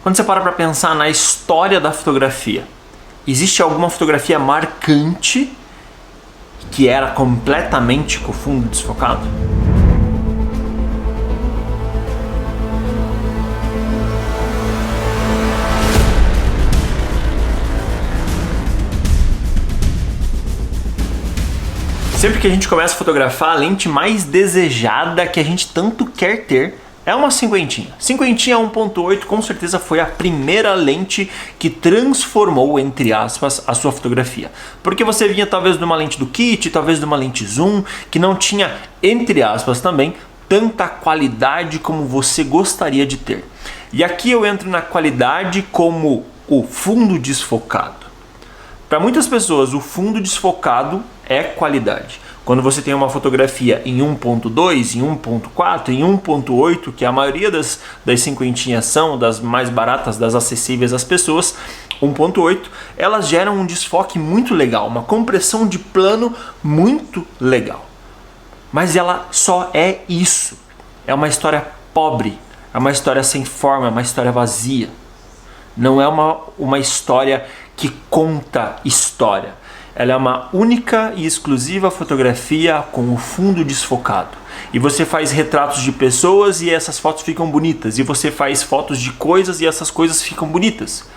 Quando você para pensar na história da fotografia, existe alguma fotografia marcante que era completamente com o fundo desfocado? Sempre que a gente começa a fotografar, a lente mais desejada que a gente tanto quer ter é uma cinquentinha. Cinquentinha 1.8 com certeza foi a primeira lente que transformou, entre aspas, a sua fotografia. Porque você vinha talvez de uma lente do kit, talvez de uma lente zoom, que não tinha, entre aspas também, tanta qualidade como você gostaria de ter. E aqui eu entro na qualidade como o fundo desfocado. Para muitas pessoas, o fundo desfocado é qualidade. Quando você tem uma fotografia em 1.2, em 1.4, em 1.8, que a maioria das cinquentinhas são, das mais baratas, das acessíveis às pessoas, 1.8, elas geram um desfoque muito legal, uma compressão de plano muito legal. Mas ela só é isso. É uma história pobre, é uma história sem forma, é uma história vazia. Não é uma história que conta história. Ela é uma única e exclusiva fotografia com o fundo desfocado. E você faz retratos de pessoas e essas fotos ficam bonitas. E você faz fotos de coisas e essas coisas ficam bonitas.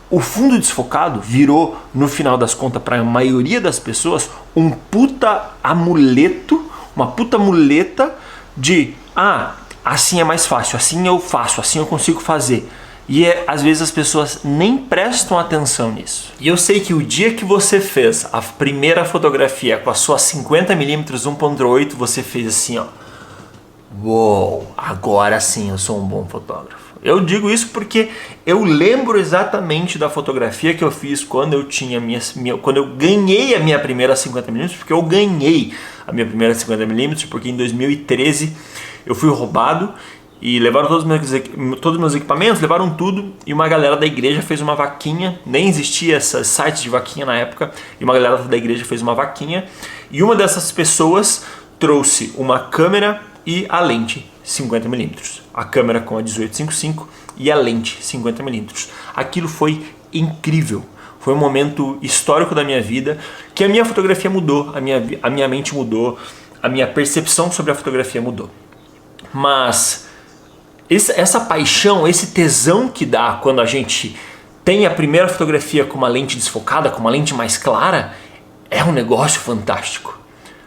O fundo desfocado virou, no final das contas, para a maioria das pessoas, um puta amuleto, uma puta muleta de assim é mais fácil, assim eu faço, assim eu consigo fazer. E às vezes as pessoas nem prestam atenção nisso. E eu sei que o dia que você fez a primeira fotografia com a sua 50mm 1.8, você fez assim, ó. Uou, agora sim eu sou um bom fotógrafo. Eu digo isso porque eu lembro exatamente da fotografia que eu fiz quando eu tinha quando eu ganhei a minha primeira 50mm, porque eu ganhei a minha primeira 50mm, porque em 2013 eu fui roubado. E levaram todos os meus equipamentos, levaram tudo, e uma galera da igreja fez uma vaquinha, nem existia esses sites de vaquinha na época, e uma galera da igreja fez uma vaquinha, e uma dessas pessoas trouxe uma câmera e a lente 50mm, a câmera com a 1855 e a lente 50mm. Aquilo foi incrível, foi um momento histórico da minha vida, que a minha fotografia mudou, a minha mente mudou, a minha percepção sobre a fotografia mudou. Mas essa paixão, esse tesão que dá quando a gente tem a primeira fotografia com uma lente desfocada, com uma lente mais clara, é um negócio fantástico.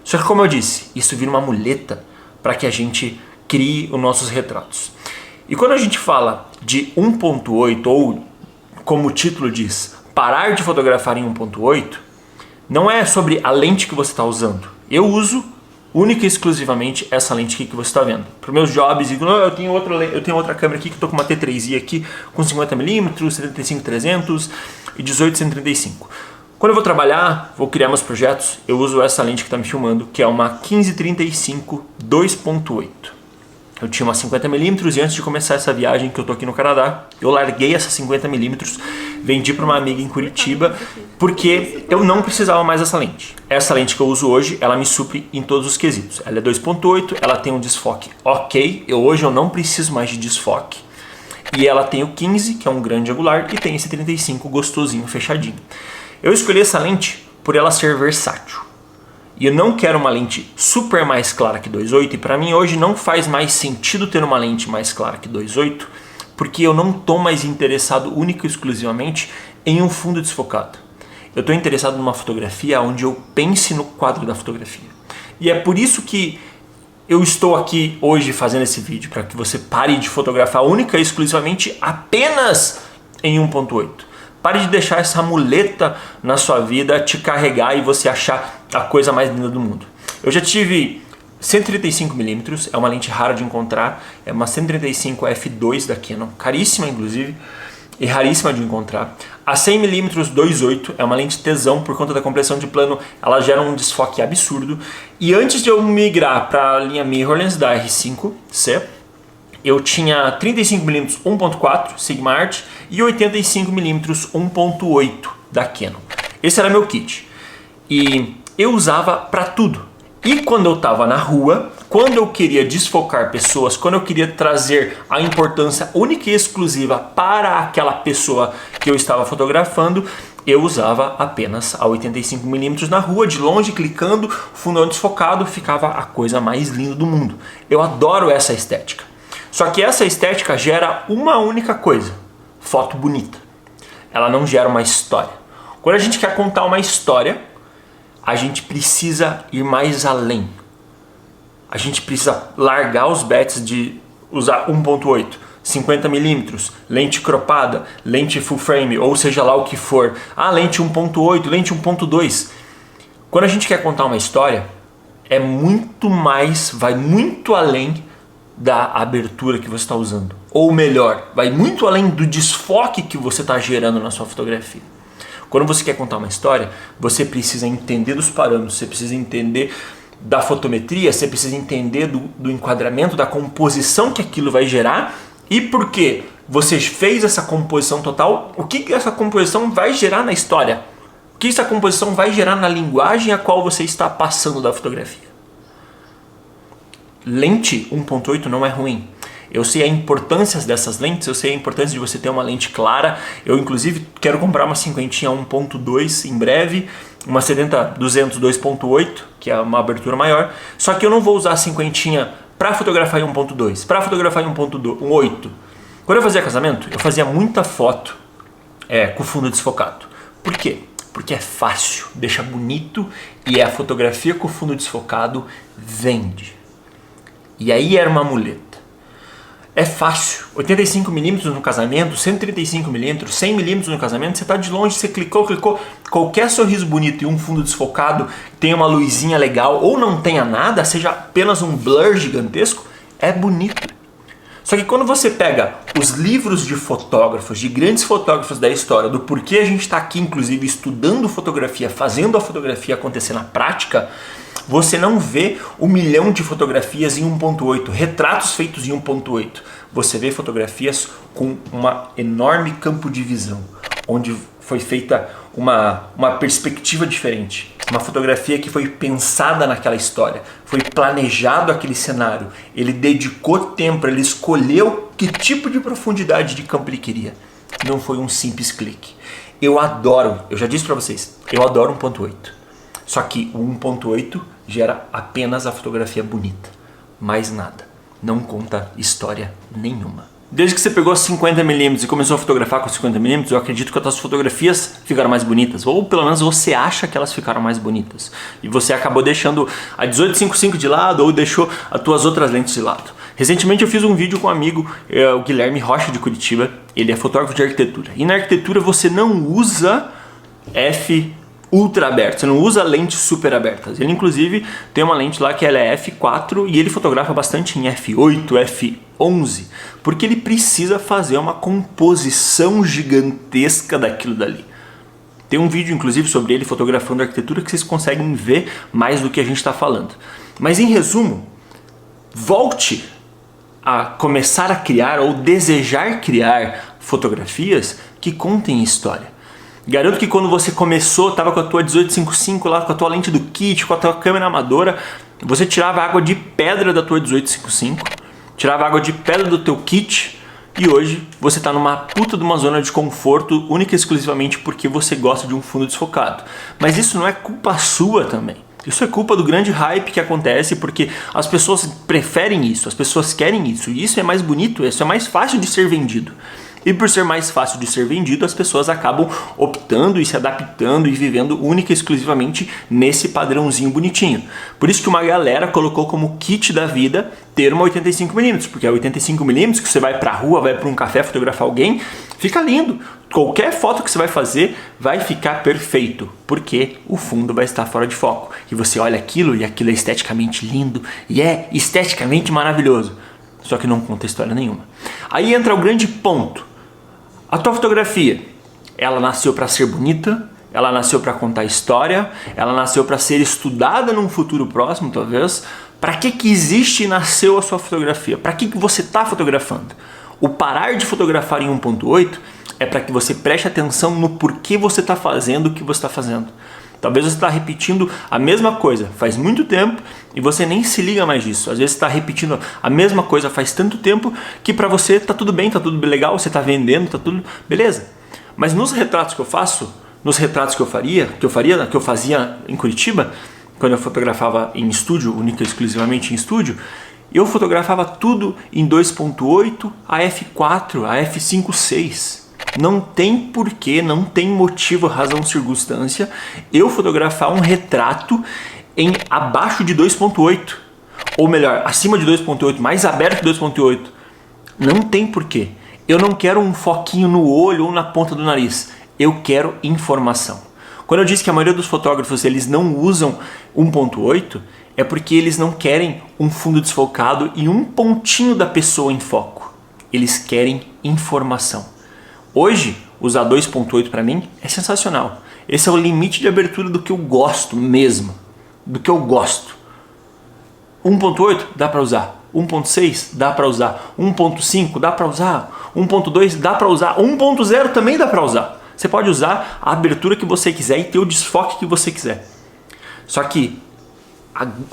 Só que, como eu disse, isso vira uma muleta para que a gente crie os nossos retratos. E quando a gente fala de 1.8, ou como o título diz, parar de fotografar em 1.8, não é sobre a lente que você está usando. Eu uso única e exclusivamente essa lente aqui que você está vendo. Para os meus jobs, eu tenho outra câmera aqui que estou com uma T3i aqui com 50mm, 75-300 e 18-135. Quando eu vou trabalhar, vou criar meus projetos, eu uso essa lente que está me filmando, que é uma 15-35 2.8. Eu tinha uma 50mm e antes de começar essa viagem que eu tô aqui no Canadá, eu larguei essa 50mm, vendi para uma amiga em Curitiba, porque eu não precisava mais dessa lente. Essa lente que eu uso hoje, ela me supre em todos os quesitos. Ela é 2.8, ela tem um desfoque ok, hoje eu não preciso mais de desfoque. E ela tem o 15, que é um grande angular, e tem esse 35 gostosinho, fechadinho. Eu escolhi essa lente por ela ser versátil. E eu não quero uma lente super mais clara que 2.8, e para mim hoje não faz mais sentido ter uma lente mais clara que 2.8, porque eu não estou mais interessado única e exclusivamente em um fundo desfocado. Eu estou interessado numa fotografia onde eu pense no quadro da fotografia. E é por isso que eu estou aqui hoje fazendo esse vídeo, para que você pare de fotografar única e exclusivamente apenas em 1.8. Pare de deixar essa muleta na sua vida te carregar e você achar a coisa mais linda do mundo. Eu já tive 135mm, é uma lente rara de encontrar, é uma 135 f2 da Canon, caríssima inclusive, e raríssima de encontrar. A 100mm 2.8 é uma lente tesão, por conta da compressão de plano, ela gera um desfoque absurdo. E antes de eu migrar para a linha mirrorless da R5C, eu tinha 35mm 1.4 Sigma Art e 85mm 1.8 da Canon. Esse era meu kit. E eu usava para tudo. E quando eu estava na rua, quando eu queria desfocar pessoas, quando eu queria trazer a importância única e exclusiva para aquela pessoa que eu estava fotografando, eu usava apenas a 85mm na rua, de longe, clicando, fundão desfocado, ficava a coisa mais linda do mundo. Eu adoro essa estética. Só que essa estética gera uma única coisa: foto bonita. Ela não gera uma história. Quando a gente quer contar uma história, a gente precisa ir mais além. A gente precisa largar os bets de usar 1.8, 50mm, lente cropada, lente full frame, ou seja lá o que for. Lente 1.8, lente 1.2. Quando a gente quer contar uma história, é muito mais, vai muito além da abertura que você está usando. Ou melhor, vai muito além do desfoque que você está gerando na sua fotografia. Quando você quer contar uma história, você precisa entender dos parâmetros, você precisa entender da fotometria, você precisa entender do enquadramento, da composição que aquilo vai gerar e por que você fez essa composição total, o que essa composição vai gerar na história, o que essa composição vai gerar na linguagem a qual você está passando da fotografia. Lente 1.8 não é ruim. Eu sei a importância dessas lentes, eu sei a importância de você ter uma lente clara. Eu inclusive quero comprar uma 50 1.2 em breve, uma 70-200 2.8, que é uma abertura maior. Só que eu não vou usar a 50 para fotografar em 1.2, para fotografar em 1.8. Quando eu fazia casamento, eu fazia muita foto com fundo desfocado. Por quê? Porque é fácil, deixa bonito e a fotografia com fundo desfocado vende. E aí era uma muleta. É fácil, 85mm no casamento, 135mm, 100mm no casamento, você está de longe, você clicou, qualquer sorriso bonito e um fundo desfocado, tenha uma luzinha legal ou não tenha nada, seja apenas um blur gigantesco, é bonito. Só que quando você pega os livros de fotógrafos, de grandes fotógrafos da história, do porquê a gente está aqui inclusive estudando fotografia, fazendo a fotografia acontecer na prática, você não vê 1 milhão de fotografias em 1.8, retratos feitos em 1.8. Você vê fotografias com um enorme campo de visão, onde foi feita uma perspectiva diferente. Uma fotografia que foi pensada naquela história, foi planejado aquele cenário, ele dedicou tempo, ele escolheu que tipo de profundidade de campo ele queria. Não foi um simples clique. Eu já disse para vocês, eu adoro 1.8. Só que o 1.8 gera apenas a fotografia bonita, mais nada, não conta história nenhuma. Desde que você pegou 50mm e começou a fotografar com 50mm, eu acredito que as suas fotografias ficaram mais bonitas, ou pelo menos você acha que elas ficaram mais bonitas. E você acabou deixando a 18-55 de lado ou deixou as tuas outras lentes de lado. Recentemente eu fiz um vídeo com um amigo, o Guilherme Rocha de Curitiba, ele é fotógrafo de arquitetura. E na arquitetura você não usa f ultra aberto, você não usa lentes super abertas. Ele inclusive tem uma lente lá que ela é f4 e ele fotografa bastante em f8, f11, porque ele precisa fazer uma composição gigantesca daquilo dali. Tem um vídeo inclusive sobre ele fotografando arquitetura que vocês conseguem ver mais do que a gente está falando. Mas em resumo, volte a começar a criar ou desejar criar fotografias que contem história. Garanto que quando você começou, estava com a tua 18-55 lá, com a tua lente do kit, com a tua câmera amadora, você tirava água de pedra da tua 18-55, tirava água de pedra do teu kit e hoje você está numa puta de uma zona de conforto única e exclusivamente porque você gosta de um fundo desfocado. Mas isso não é culpa sua também. Isso é culpa do grande hype que acontece porque as pessoas preferem isso, as pessoas querem isso e isso é mais bonito, isso é mais fácil de ser vendido. E por ser mais fácil de ser vendido, as pessoas acabam optando e se adaptando e vivendo única e exclusivamente nesse padrãozinho bonitinho. Por isso que uma galera colocou como kit da vida ter uma 85mm, porque a 85mm que você vai pra rua, vai pra um café fotografar alguém, fica lindo. Qualquer foto que você vai fazer vai ficar perfeito, porque o fundo vai estar fora de foco. E você olha aquilo e aquilo é esteticamente lindo e é esteticamente maravilhoso. Só que não conta história nenhuma. Aí entra o grande ponto. A tua fotografia, ela nasceu para ser bonita, ela nasceu para contar história, ela nasceu para ser estudada num futuro próximo, talvez. Para que existe e nasceu a sua fotografia? Para que você está fotografando? O parar de fotografar em 1.8 é para que você preste atenção no porquê você está fazendo o que você está fazendo. Talvez você está repetindo a mesma coisa faz muito tempo e você nem se liga mais disso. Às vezes você está repetindo a mesma coisa faz tanto tempo que para você tá tudo bem, tá tudo legal, você está vendendo, tá tudo beleza. Mas nos retratos que eu faço, nos retratos que eu fazia em Curitiba, quando eu fotografava em estúdio, única e exclusivamente em estúdio, eu fotografava tudo em 2.8, a f4, a f5.6. Não tem porquê, não tem motivo, razão, circunstância eu fotografar um retrato em abaixo de 2.8. Ou melhor, acima de 2.8, mais aberto que 2.8. Não tem porquê. Eu não quero um foquinho no olho ou na ponta do nariz. Eu quero informação. Quando eu disse que a maioria dos fotógrafos eles não usam 1.8, é porque eles não querem um fundo desfocado e um pontinho da pessoa em foco. Eles querem informação. Hoje, usar 2.8 para mim é sensacional. Esse é o limite de abertura do que eu gosto mesmo. Do que eu gosto. 1.8 dá para usar. 1.6 dá para usar. 1.5 dá para usar. 1.2 dá para usar. 1.0 também dá para usar. Você pode usar a abertura que você quiser e ter o desfoque que você quiser. Só que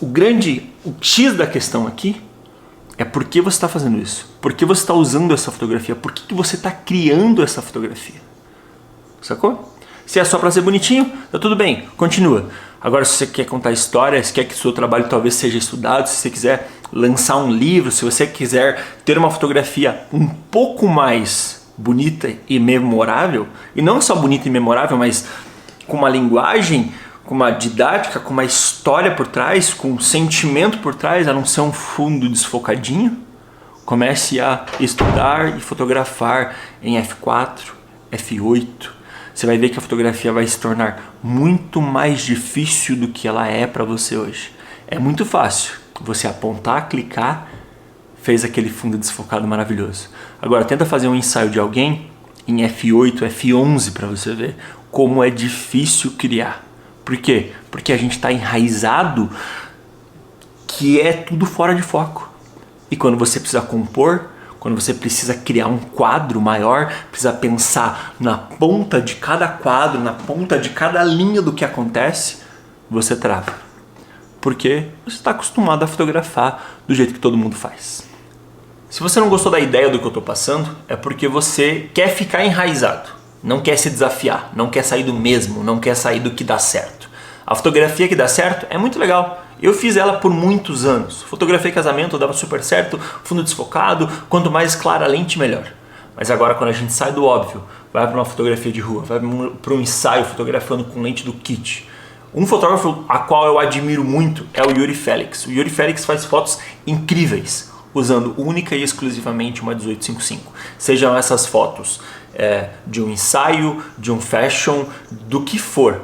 o X da questão aqui é por que você está fazendo isso. Por que você está usando essa fotografia. Por que você está criando essa fotografia. Sacou? Se é só para ser bonitinho, tá tudo bem, continua. Agora, se você quer contar histórias, quer que o seu trabalho talvez seja estudado, se você quiser lançar um livro, se você quiser ter uma fotografia um pouco mais bonita e memorável, e não só bonita e memorável, mas com uma linguagem, com uma didática, com uma história por trás, com um sentimento por trás, a não ser um fundo desfocadinho, comece a estudar e fotografar em f4, f8, você vai ver que a fotografia vai se tornar muito mais difícil do que ela é para você hoje. É muito fácil você apontar, clicar, fez aquele fundo desfocado maravilhoso. Agora tenta fazer um ensaio de alguém em f8, f11 para você ver como é difícil criar. Por quê? Porque a gente está enraizado que é tudo fora de foco. E quando você precisa compor, quando você precisa criar um quadro maior, precisa pensar na ponta de cada quadro, na ponta de cada linha do que acontece, você trava. Porque você está acostumado a fotografar do jeito que todo mundo faz. Se você não gostou da ideia do que eu estou passando, é porque você quer ficar enraizado, não quer se desafiar, não quer sair do mesmo, não quer sair do que dá certo. A fotografia que dá certo é muito legal. Eu fiz ela por muitos anos. Fotografei casamento, dava super certo, fundo desfocado, quanto mais clara a lente, melhor. Mas agora quando a gente sai do óbvio, vai para uma fotografia de rua, vai para um ensaio fotografando com lente do kit. Um fotógrafo a qual eu admiro muito é o Yuri Felix. O Yuri Felix faz fotos incríveis, usando única e exclusivamente uma 18-55. Sejam essas fotos de um ensaio, de um fashion, do que for.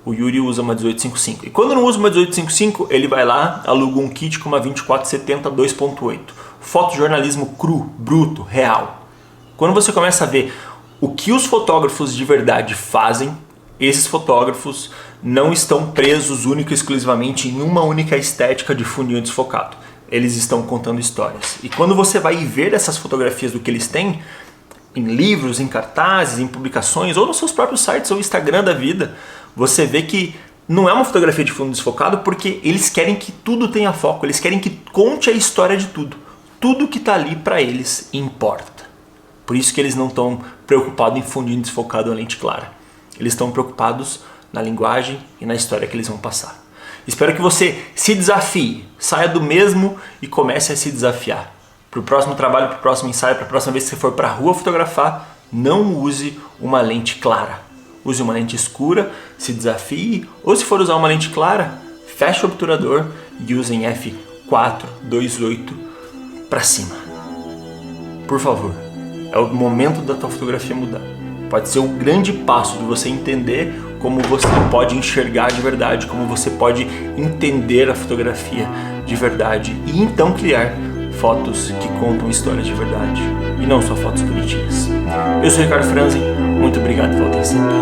O Yuri usa uma 18-55. E quando não usa uma 18-55, ele vai lá, aluga um kit com uma 24-70 2.8. Fotojornalismo cru, bruto, real. Quando você começa a ver o que os fotógrafos de verdade fazem, esses fotógrafos não estão presos única e exclusivamente em uma única estética de fundinho desfocado. Eles estão contando histórias. E quando você vai ver essas fotografias do que eles têm, em livros, em cartazes, em publicações, ou nos seus próprios sites ou Instagram da vida, você vê que não é uma fotografia de fundo desfocado porque eles querem que tudo tenha foco, eles querem que conte a história de tudo. Tudo que está ali para eles importa. Por isso que eles não estão preocupados em fundinho desfocado ou lente clara. Eles estão preocupados na linguagem e na história que eles vão passar. Espero que você se desafie, saia do mesmo e comece a se desafiar. Para o próximo trabalho, para o próximo ensaio, para a próxima vez que você for para a rua fotografar, não use uma lente clara. Use uma lente escura, se desafie, ou se for usar uma lente clara, feche o obturador e use em f4, 2.8 para cima. Por favor, é o momento da tua fotografia mudar. Pode ser o grande passo de você entender como você pode enxergar de verdade, como você pode entender a fotografia de verdade e então criar fotos que contam histórias de verdade e não só fotos bonitinhas. Eu sou Ricardo Franzen, muito obrigado, voltem sempre.